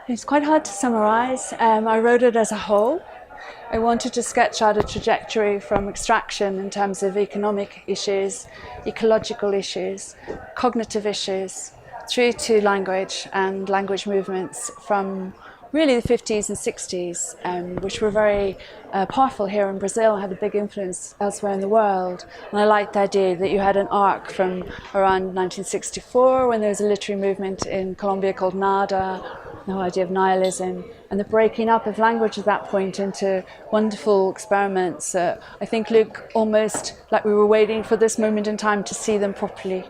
It's quite hard to summarize. I wrote it as a whole. I wanted to sketch out a trajectory from extraction in terms of economic issues, ecological issues, cognitive issues, through to language and language movements from really the 50s and 60s, which were very powerful here in Brazil and had a big influence elsewhere in the world. And I liked the idea that you had an arc from around 1964 when there was a literary movement in Colombia called Nada, the whole idea of nihilism, and the breaking up of language at that point into wonderful experiments. I think look almost like we were waiting for this moment in time to see them properly.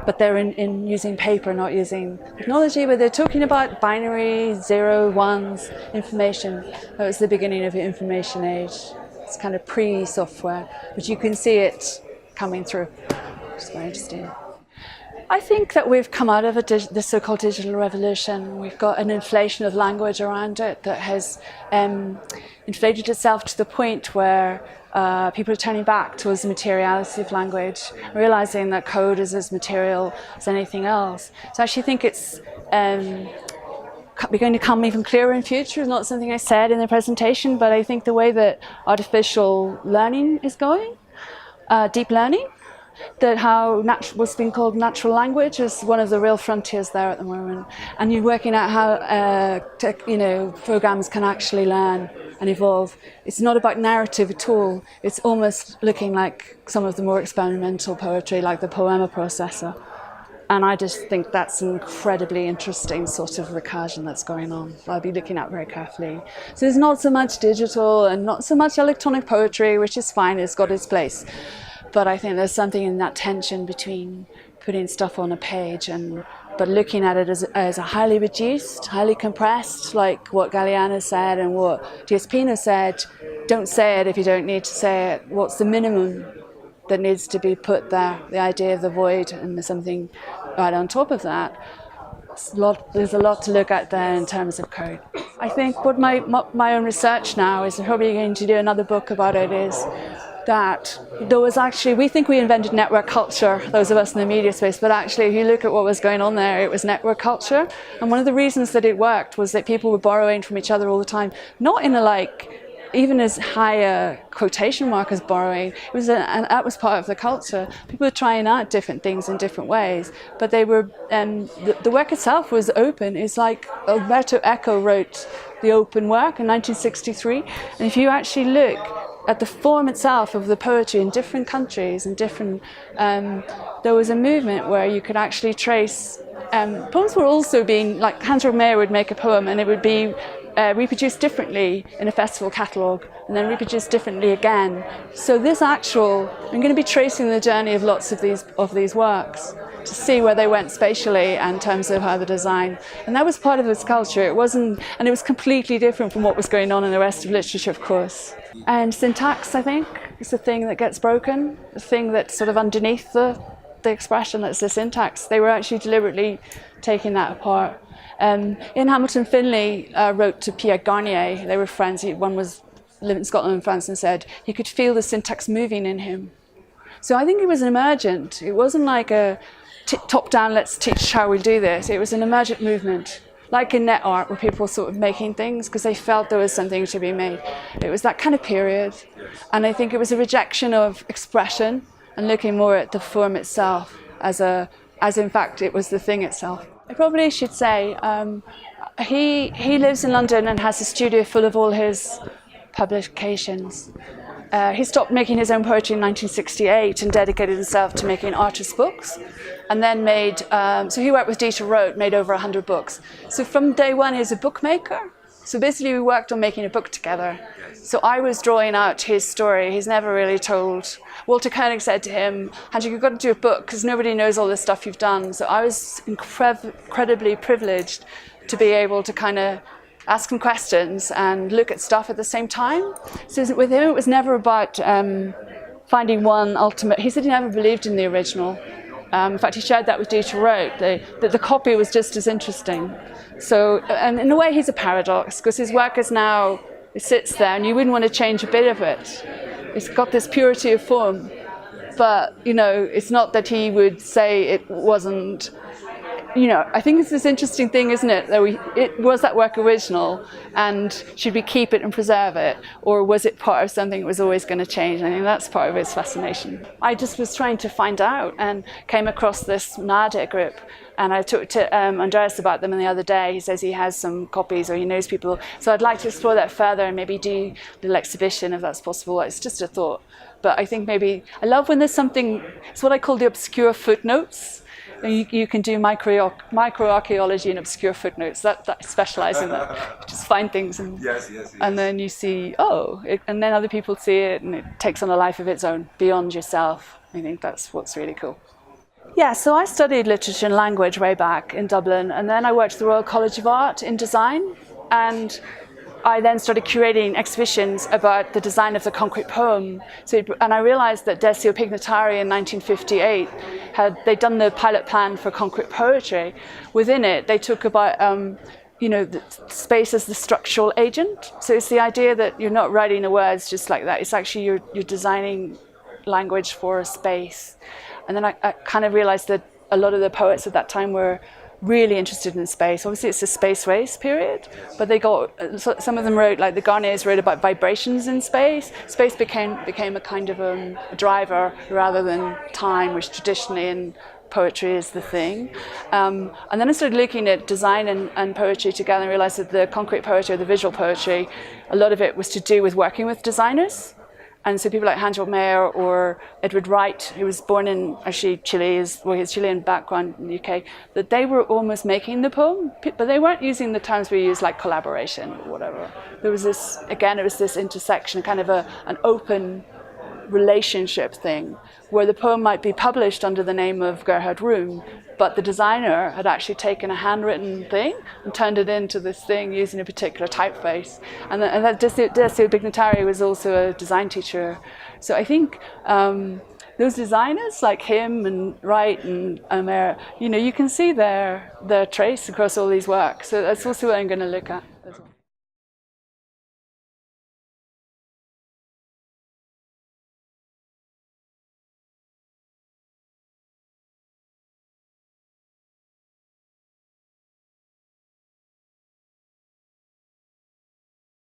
But they're in using paper, not using technology, but they're talking about binary, zero, ones, information. That was the beginning of the information age. It's kind of pre-software, but you can see it coming through. It's very interesting. I think that we've come out of the so-called digital revolution. We've got an inflation of language around it that has inflated itself to the point where people are turning back towards the materiality of language, realizing that code is as material as anything else. So I actually think it's going to come even clearer in future. It's not something I said in the presentation, but I think the way that artificial learning is going, deep learning, that how what's been called natural language is one of the real frontiers there at the moment. And you're working out how programs can actually learn and evolve. It's not about narrative at all. It's almost looking like some of the more experimental poetry, like the poema processor. And I just think that's an incredibly interesting sort of recursion that's going on. I'll be looking at very carefully. So there's not so much digital and not so much electronic poetry, which is fine, it's got its place. But I think there's something in that tension between putting stuff on a page but looking at it as a highly reduced, highly compressed, like what Galeano said and what Dias Pino said. Don't say it if you don't need to say it. What's the minimum that needs to be put there? The idea of the void and there's something right on top of that. There's a lot to look at there in terms of code. I think what my own research now is, I'm probably going to do another book about it, is that there was actually, we think we invented network culture, those of us in the media space, but actually if you look at what was going on there, it was network culture. And one of the reasons that it worked was that people were borrowing from each other all the time, not in a even as high a quotation mark as borrowing. It was and that was part of the culture. People were trying out different things in different ways, but they were, the work itself was open. It's like Umberto Eco wrote the open work in 1963, and if you actually look at the form itself of the poetry in different countries and different, there was a movement where you could actually trace, poems were also being, like Hans Romeo would make a poem and it would be reproduced differently in a festival catalogue and then reproduced differently again. So this I'm going to be tracing the journey of lots of these works to see where they went spatially in terms of how the design. And that was part of this culture. It wasn't, and it was completely different from what was going on in the rest of literature, of course. And syntax, I think, is the thing that gets broken, the thing that's sort of underneath the expression, that's the syntax. They were actually deliberately taking that apart. Ian Hamilton Finlay wrote to Pierre Garnier. They were friends. One was lived in Scotland and France and said he could feel the syntax moving in him. So I think it was an emergent. It wasn't like a top-down, let's teach how we do this. It was an emergent movement, like in net art, where people were sort of making things because they felt there was something to be made. It was that kind of period. And I think it was a rejection of expression and looking more at the form itself as in fact it was the thing itself. I probably should say he lives in London and has a studio full of all his publications. He stopped making his own poetry in 1968 and dedicated himself to making artist books, and then made, so he worked with Dieter Roth, made over 100 books. So from day one he's a bookmaker. So basically we worked on making a book together. So I was drawing out his story. He's never really told. Walter Koenig said to him, Andrew, you've got to do a book because nobody knows all this stuff you've done. So I was incredibly privileged to be able to kind of ask him questions and look at stuff at the same time. So with him, it was never about finding one ultimate. He said he never believed in the original. In fact, he shared that with Dieter Roth, that the copy was just as interesting. So, and in a way, he's a paradox because his work is now, it sits there and you wouldn't want to change a bit of it. It's got this purity of form, but, you know, it's not that he would say it wasn't I think it's this interesting thing, isn't it, that was that work original, and should we keep it and preserve it, or was it part of something that was always going to change? I think that's part of its fascination. I just was trying to find out and came across this NADA group, and I talked to Andreas about them the other day. He says he has some copies, or he knows people, so I'd like to explore that further and maybe do a little exhibition if that's possible. It's just a thought, but I think maybe I love when there's something. It's what I call the obscure footnotes. You can do microarchaeology and obscure footnotes. That I specialize in that. You just find things and and then you see, and then other people see it, and it takes on a life of its own beyond yourself. I think that's what's really cool. Yeah, so I studied literature and language way back in Dublin, and then I worked at the Royal College of Art in design, and I then started curating exhibitions about the design of the concrete poem. And I realized that Decio Pignatari in 1958 they'd done the pilot plan for concrete poetry. Within it, they talk about the space as the structural agent. So it's the idea that you're not writing the words just like that. It's actually you're designing language for a space. And then I kind of realized that a lot of the poets at that time were really interested in space. Obviously, it's a space race period, but some of them wrote, like the Garniers wrote about vibrations in space. Space became a kind of a driver rather than time, which traditionally in poetry is the thing. And then I started looking at design and poetry together and realized that the concrete poetry or the visual poetry, a lot of it was to do with working with designers. And so people like Hans Mayer or Edward Wright, who was born in actually Chile, his Chilean background in the UK, that they were almost making the poem, but they weren't using the terms we use like collaboration or whatever. There was this, again, it was this intersection, kind of an open relationship thing, where the poem might be published under the name of Gerhard Rühm, but the designer had actually taken a handwritten thing and turned it into this thing using a particular typeface. And that Decio Pignatari was also a design teacher. So I think those designers like him and Wright and Mayer, you can see their trace across all these works. So that's also what I'm going to look at.